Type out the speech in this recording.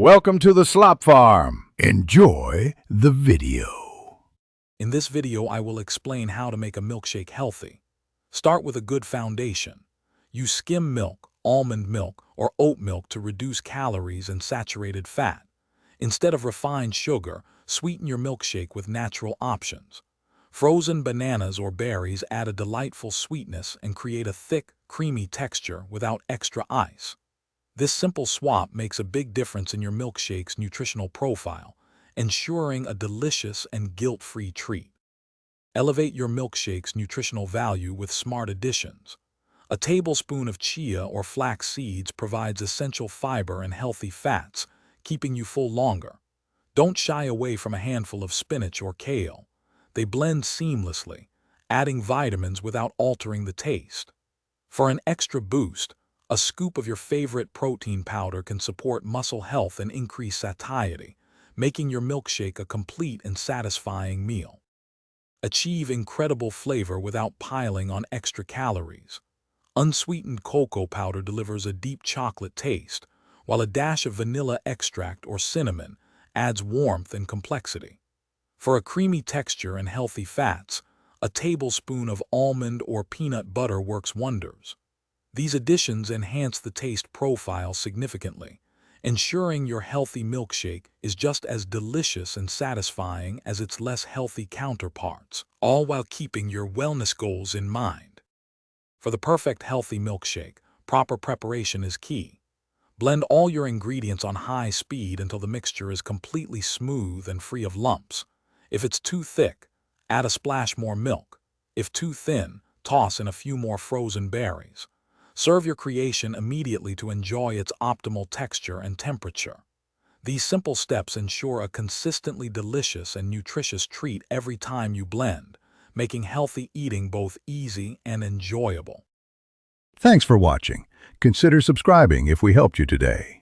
Welcome to the Slop Farm. Enjoy the video. In this video, I will explain how to make a milkshake healthy. Start with a good foundation. Use skim milk, almond milk, or oat milk to reduce calories and saturated fat. Instead of refined sugar, sweeten your milkshake with natural options. Frozen bananas or berries add a delightful sweetness and create a thick, creamy texture without extra ice. This simple swap makes a big difference in your milkshake's nutritional profile, ensuring a delicious and guilt-free treat. Elevate your milkshake's nutritional value with smart additions. A tablespoon of chia or flax seeds provides essential fiber and healthy fats, keeping you full longer. Don't shy away from a handful of spinach or kale. They blend seamlessly, adding vitamins without altering the taste. For an extra boost, a scoop of your favorite protein powder can support muscle health and increase satiety, making your milkshake a complete and satisfying meal. Achieve incredible flavor without piling on extra calories. Unsweetened cocoa powder delivers a deep chocolate taste, while a dash of vanilla extract or cinnamon adds warmth and complexity. For a creamy texture and healthy fats, a tablespoon of almond or peanut butter works wonders. These additions enhance the taste profile significantly, ensuring your healthy milkshake is just as delicious and satisfying as its less healthy counterparts, all while keeping your wellness goals in mind. For the perfect healthy milkshake, proper preparation is key. Blend all your ingredients on high speed until the mixture is completely smooth and free of lumps. If it's too thick, add a splash more milk. If too thin, toss in a few more frozen berries. Serve your creation immediately to enjoy its optimal texture and temperature. These simple steps ensure a consistently delicious and nutritious treat every time you blend, making healthy eating both easy and enjoyable. Thanks for watching. Consider subscribing if we helped you today.